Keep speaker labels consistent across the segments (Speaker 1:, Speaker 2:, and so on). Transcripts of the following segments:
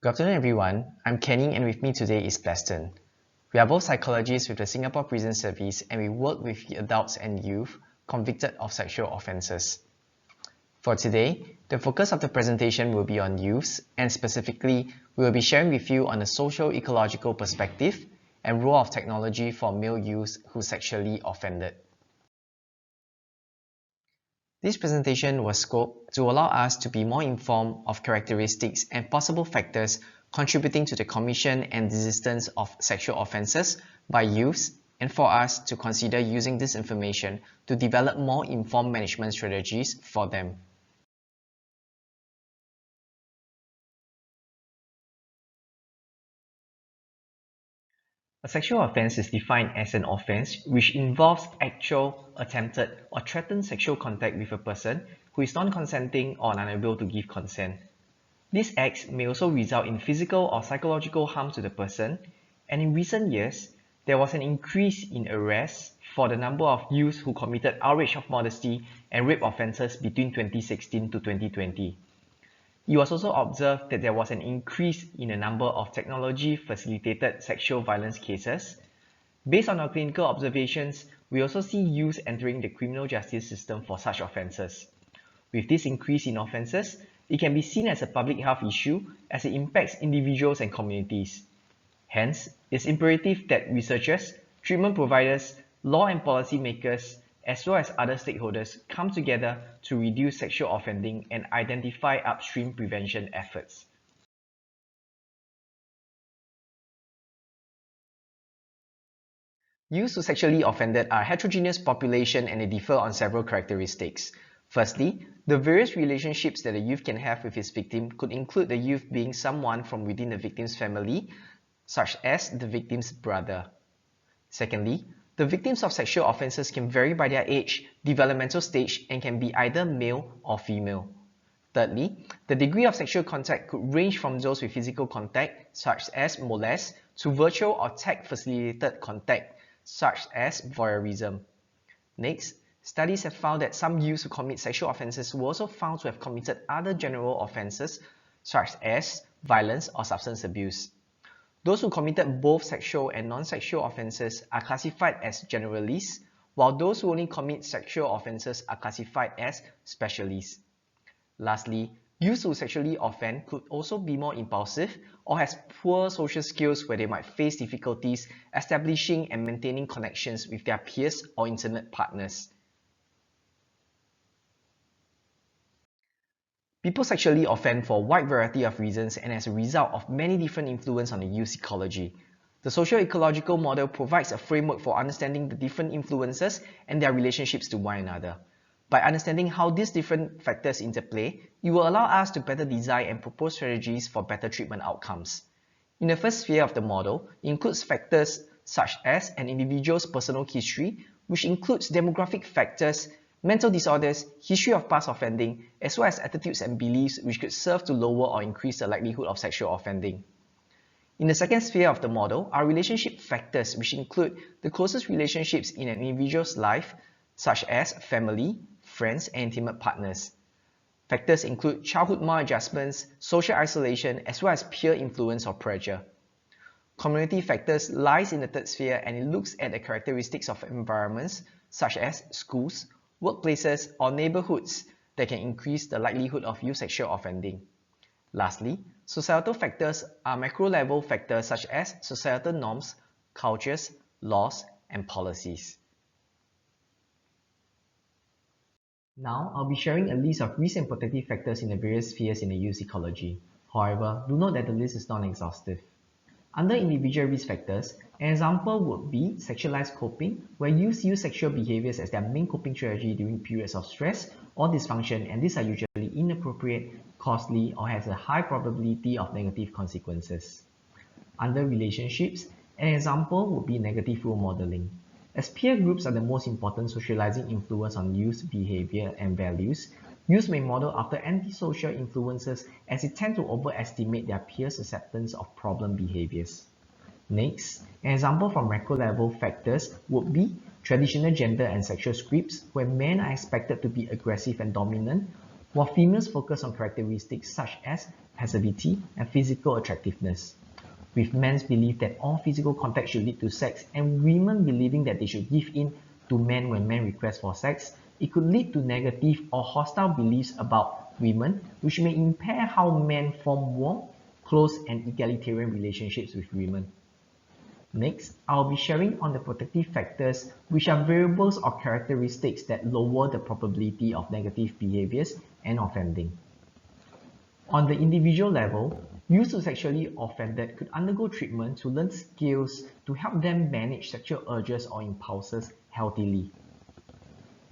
Speaker 1: Good afternoon, everyone. I'm Kenny, and with me today is Preston. We are both psychologists with the Singapore Prison Service, and we work with adults and youth convicted of sexual offences. For today, the focus of the presentation will be on youths, and specifically, we will be sharing with you on the socio-ecological perspective and role of technology for male youths who sexually offended. This presentation was scoped to allow us to be more informed of characteristics and possible factors contributing to the commission and desistance of sexual offences by youths, and for us to consider using this information to develop more informed management strategies for them. A sexual offence is defined as an offence which involves actual, attempted, or threatened sexual contact with a person who is non-consenting or unable to give consent. These acts may also result in physical or psychological harm to the person, and in recent years, there was an increase in arrests for the number of youths who committed outrage of modesty and rape offences between 2016 to 2020. It was also observed that there was an increase in the number of technology-facilitated sexual violence cases. Based on our clinical observations, we also see youths entering the criminal justice system for such offences. With this increase in offences, it can be seen as a public health issue as it impacts individuals and communities. Hence, it's imperative that researchers, treatment providers, law and policy makers, as well as other stakeholders come together to reduce sexual offending and identify upstream prevention efforts. Youths who sexually offended are a heterogeneous population and they differ on several characteristics. Firstly, the various relationships that a youth can have with his victim could include the youth being someone from within the victim's family, such as the victim's brother. Secondly, the victims of sexual offences can vary by their age, developmental stage, and can be either male or female. Thirdly, the degree of sexual contact could range from those with physical contact, such as molest, to virtual or tech-facilitated contact, such as voyeurism. Next, studies have found that some youths who commit sexual offences were also found to have committed other general offences, such as violence or substance abuse. Those who committed both sexual and non-sexual offences are classified as generalists, while those who only commit sexual offences are classified as specialists. Lastly, youths who sexually offend could also be more impulsive or has poor social skills where they might face difficulties establishing and maintaining connections with their peers or intimate partners. People sexually offend for a wide variety of reasons and as a result of many different influences on the youth's ecology. The socio-ecological model provides a framework for understanding the different influences and their relationships to one another. By understanding how these different factors interplay, it will allow us to better design and propose strategies for better treatment outcomes. In the first sphere of the model, it includes factors such as an individual's personal history, which includes demographic factors, mental disorders, history of past offending, as well as attitudes and beliefs which could serve to lower or increase the likelihood of sexual offending. In the second sphere of the model are relationship factors which include the closest relationships in an individual's life, such as family, friends, and intimate partners. Factors include childhood maladjustments, social isolation, as well as peer influence or pressure. Community factors lies in the third sphere and it looks at the characteristics of environments such as schools, workplaces, or neighborhoods that can increase the likelihood of youth sexual offending. Lastly, societal factors are macro-level factors such as societal norms, cultures, laws, and policies. Now, I'll be sharing a list of risk and protective factors in the various spheres in the youth ecology. However, do note that the list is non-exhaustive. Under individual risk factors, an example would be sexualized coping, where youths use sexual behaviors as their main coping strategy during periods of stress or dysfunction, and these are usually inappropriate, costly, or has a high probability of negative consequences. Under relationships, an example would be negative role modeling. As peer groups are the most important socializing influence on youth behavior and values, youth may model after antisocial influences as they tend to overestimate their peers' acceptance of problem behaviors. Next, an example from macro-level factors would be traditional gender and sexual scripts, where men are expected to be aggressive and dominant, while females focus on characteristics such as passivity and physical attractiveness. With men's belief that all physical contact should lead to sex and women believing that they should give in to men when men request for sex, it could lead to negative or hostile beliefs about women, which may impair how men form warm, close, and egalitarian relationships with women. Next, I'll be sharing on the protective factors, which are variables or characteristics that lower the probability of negative behaviors and offending. On the individual level, youths who sexually offended could undergo treatment to learn skills to help them manage sexual urges or impulses healthily.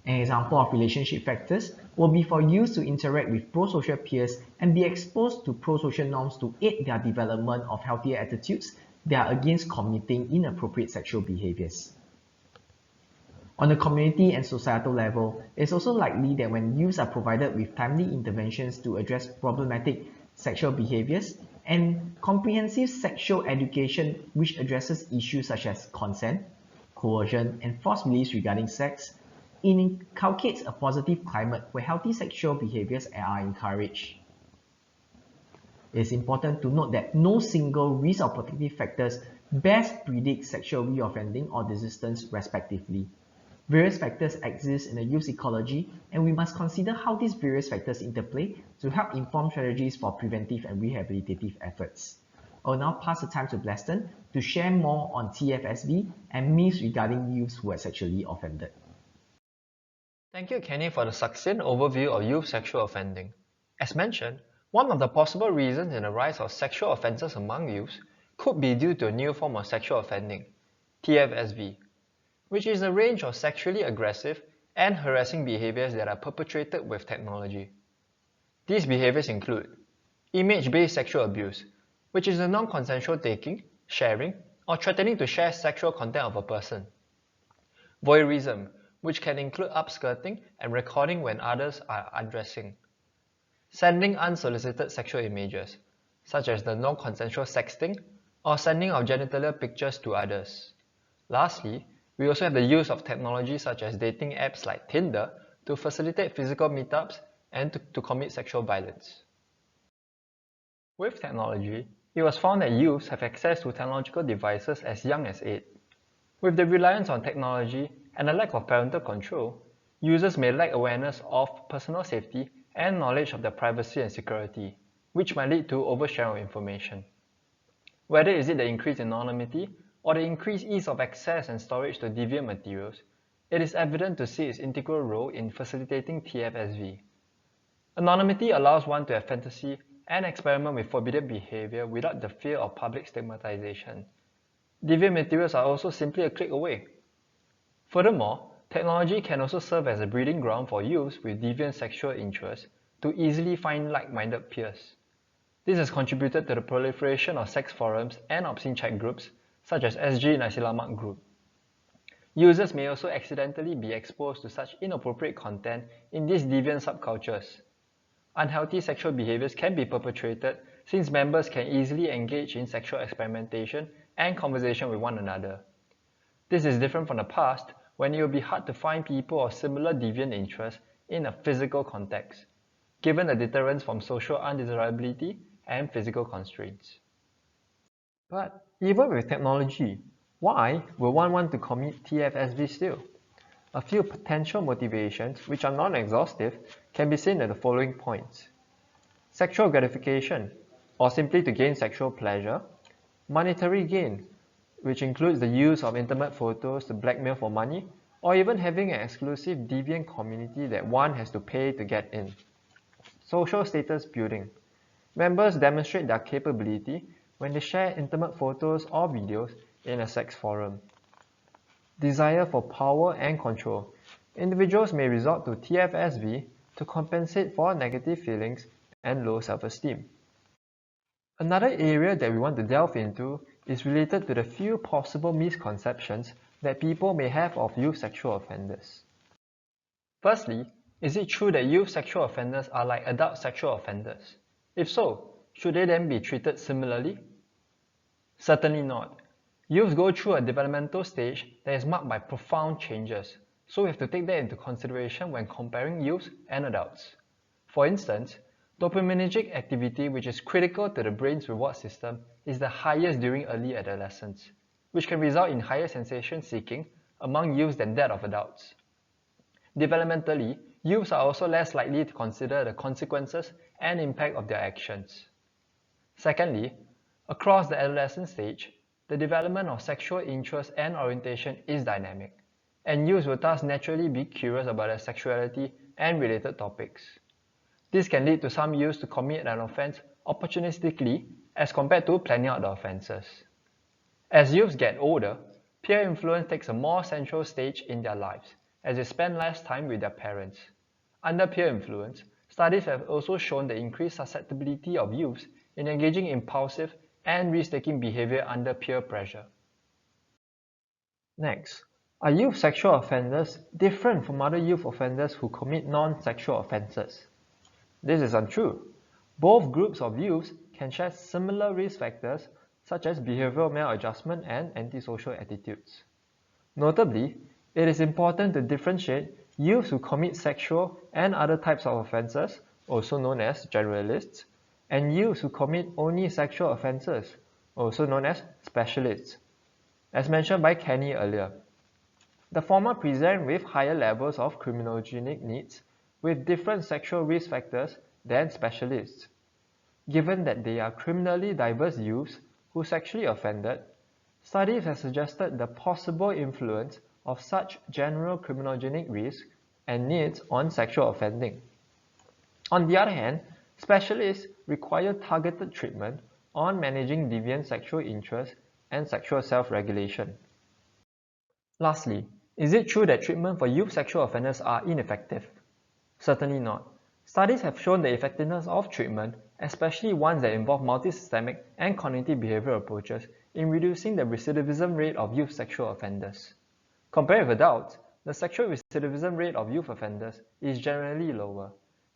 Speaker 1: An example of relationship factors will be for youths to interact with pro-social peers and be exposed to pro-social norms to aid their development of healthier attitudes that are against committing inappropriate sexual behaviors. On the community and societal level, it's also likely that when youths are provided with timely interventions to address problematic sexual behaviors and comprehensive sexual education which addresses issues such as consent, coercion, and false beliefs regarding sex, it inculcates a positive climate where healthy sexual behaviors are encouraged. It is important to note that no single risk or protective factors best predict sexual reoffending or desistance respectively. Various factors exist in the youth ecology, and we must consider how these various factors interplay to help inform strategies for preventive and rehabilitative efforts. I will now pass the time to Bleston to share more on TFSV and myths regarding youths who are sexually offended.
Speaker 2: Thank you, Kenny, for the succinct overview of youth sexual offending. As mentioned, one of the possible reasons in the rise of sexual offences among youths could be due to a new form of sexual offending, TFSV, which is a range of sexually aggressive and harassing behaviors that are perpetrated with technology. These behaviors include image-based sexual abuse, which is the non-consensual taking, sharing, or threatening to share sexual content of a person. Voyeurism, which can include upskirting and recording when others are undressing. Sending unsolicited sexual images, such as the non-consensual sexting or sending of genitalia pictures to others. Lastly, we also have the use of technology such as dating apps like Tinder to facilitate physical meetups and to commit sexual violence. With technology, it was found that youths have access to technological devices as young as 8. With the reliance on technology and a lack of parental control, users may lack awareness of personal safety and knowledge of their privacy and security, which might lead to oversharing of information. Whether is it the increase in anonymity or the increased ease of access and storage to deviant materials, it is evident to see its integral role in facilitating TFSV. Anonymity allows one to have fantasy and experiment with forbidden behavior without the fear of public stigmatization. Deviant materials are also simply a click away. Furthermore, technology can also serve as a breeding ground for youths with deviant sexual interests to easily find like-minded peers. This has contributed to the proliferation of sex forums and obscene chat groups such as SG Nasilamak Group. Users may also accidentally be exposed to such inappropriate content in these deviant subcultures. Unhealthy sexual behaviors can be perpetrated since members can easily engage in sexual experimentation and conversation with one another. This is different from the past when it will be hard to find people of similar deviant interests in a physical context, given the deterrence from social undesirability and physical constraints. But even with technology, why will one want to commit TFSV still? A few potential motivations, which are non-exhaustive, can be seen at the following points. Sexual gratification, or simply to gain sexual pleasure. Monetary gain, which includes the use of intimate photos to blackmail for money, or even having an exclusive deviant community that one has to pay to get in. Social status building. Members demonstrate their capability when they share intimate photos or videos in a sex forum. Desire for power and control. Individuals may resort to TFSV to compensate for negative feelings and low self-esteem. Another area that we want to delve into is related to the few possible misconceptions that people may have of youth sexual offenders. Firstly, is it true that youth sexual offenders are like adult sexual offenders? If so, should they then be treated similarly? Certainly not. Youths go through a developmental stage that is marked by profound changes, so we have to take that into consideration when comparing youths and adults. For instance, dopaminergic activity, which is critical to the brain's reward system, is the highest during early adolescence, which can result in higher sensation seeking among youths than that of adults. Developmentally, youths are also less likely to consider the consequences and impact of their actions. Secondly, across the adolescent stage, the development of sexual interest and orientation is dynamic, and youths will thus naturally be curious about their sexuality and related topics. This can lead to some youths to commit an offense opportunistically as compared to planning out the offenses. As youths get older, peer influence takes a more central stage in their lives, as they spend less time with their parents. Under peer influence, studies have also shown the increased susceptibility of youths in engaging in impulsive and risk-taking behavior under peer pressure. Next, are youth sexual offenders different from other youth offenders who commit non-sexual offenses? This is untrue. Both groups of youths can share similar risk factors such as behavioral maladjustment and antisocial attitudes. Notably, it is important to differentiate youths who commit sexual and other types of offenses, also known as generalists, and youths who commit only sexual offenses, also known as specialists. As mentioned by Kenny earlier, the former present with higher levels of criminogenic needs with different sexual risk factors than specialists. Given that they are criminally diverse youths who sexually offended, studies have suggested the possible influence of such general criminogenic risk and needs on sexual offending. On the other hand, specialists require targeted treatment on managing deviant sexual interest and sexual self-regulation. Lastly, is it true that treatment for youth sexual offenders are ineffective? Certainly not. Studies have shown the effectiveness of treatment, especially ones that involve multisystemic and cognitive behavioral approaches, in reducing the recidivism rate of youth sexual offenders. Compared with adults, the sexual recidivism rate of youth offenders is generally lower,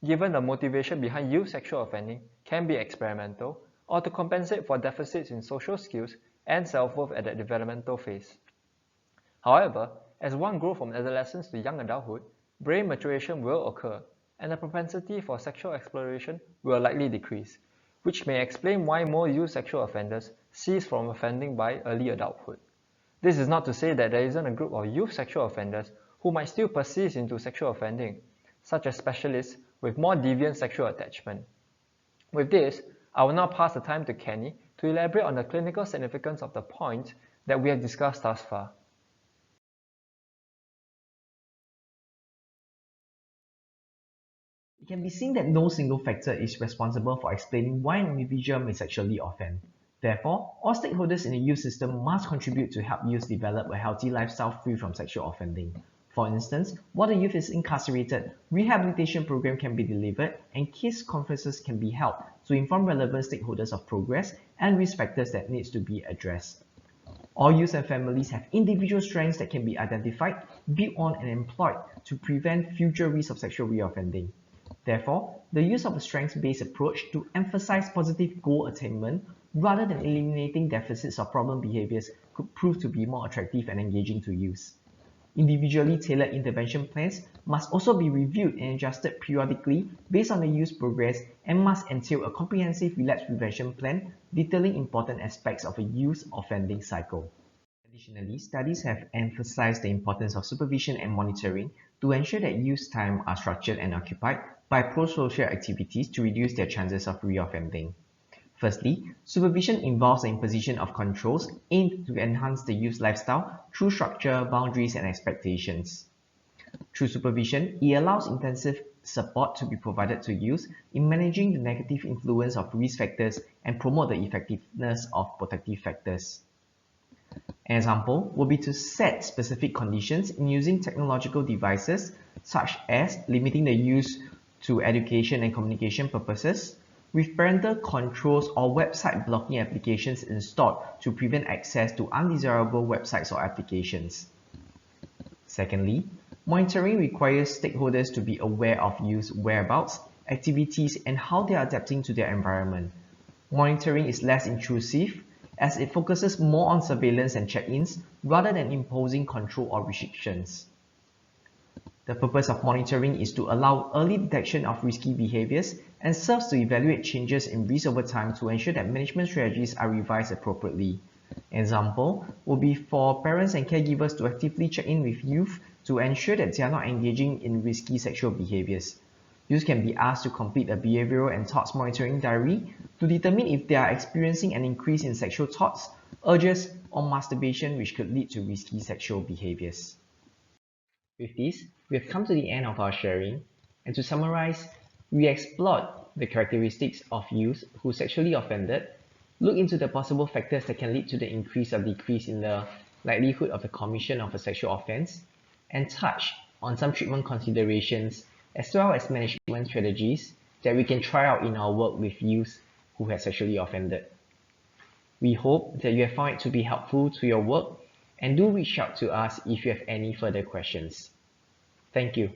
Speaker 2: given the motivation behind youth sexual offending can be experimental or to compensate for deficits in social skills and self-worth at the developmental phase. However, as one grows from adolescence to young adulthood, brain maturation will occur, and the propensity for sexual exploration will likely decrease, which may explain why more youth sexual offenders cease from offending by early adulthood. This is not to say that there isn't a group of youth sexual offenders who might still persist into sexual offending, such as specialists with more deviant sexual attachment. With this, I will now pass the time to Kenny to elaborate on the clinical significance of the points that we have discussed thus far.
Speaker 1: It can be seen that no single factor is responsible for explaining why an individual may sexually offend. Therefore, all stakeholders in the youth system must contribute to help youth develop a healthy lifestyle free from sexual offending. For instance, while the youth is incarcerated, rehabilitation programs can be delivered and case conferences can be held to inform relevant stakeholders of progress and risk factors that needs to be addressed. All youth and families have individual strengths that can be identified, built on and employed to prevent future risks of sexual reoffending. Therefore, the use of a strengths-based approach to emphasize positive goal attainment rather than eliminating deficits or problem behaviors could prove to be more attractive and engaging to youth. Individually tailored intervention plans must also be reviewed and adjusted periodically based on the youth's progress and must entail a comprehensive relapse prevention plan detailing important aspects of a youth offending cycle. Additionally, studies have emphasized the importance of supervision and monitoring to ensure that youth's time are structured and occupied by pro-social activities to reduce their chances of reoffending. Firstly, supervision involves the imposition of controls aimed to enhance the youth's lifestyle through structure, boundaries, and expectations. Through supervision, it allows intensive support to be provided to youth in managing the negative influence of risk factors and promote the effectiveness of protective factors. An example would be to set specific conditions in using technological devices such as limiting the use to education and communication purposes, with parental controls or website blocking applications installed to prevent access to undesirable websites or applications. Secondly, monitoring requires stakeholders to be aware of youth's whereabouts, activities, and how they are adapting to their environment. Monitoring is less intrusive as it focuses more on surveillance and check-ins rather than imposing control or restrictions. The purpose of monitoring is to allow early detection of risky behaviors and serves to evaluate changes in risk over time to ensure that management strategies are revised appropriately. Example would be for parents and caregivers to actively check in with youth to ensure that they are not engaging in risky sexual behaviors. Youth can be asked to complete a behavioral and thoughts monitoring diary to determine if they are experiencing an increase in sexual thoughts, urges, or masturbation which could lead to risky sexual behaviors. With this, we have come to the end of our sharing, and to summarize, we explored the characteristics of youth who sexually offended, look into the possible factors that can lead to the increase or decrease in the likelihood of the commission of a sexual offense, and touch on some treatment considerations as well as management strategies that we can try out in our work with youth who have sexually offended. We hope that you have found it to be helpful to your work, and do reach out to us if you have any further questions. Thank you.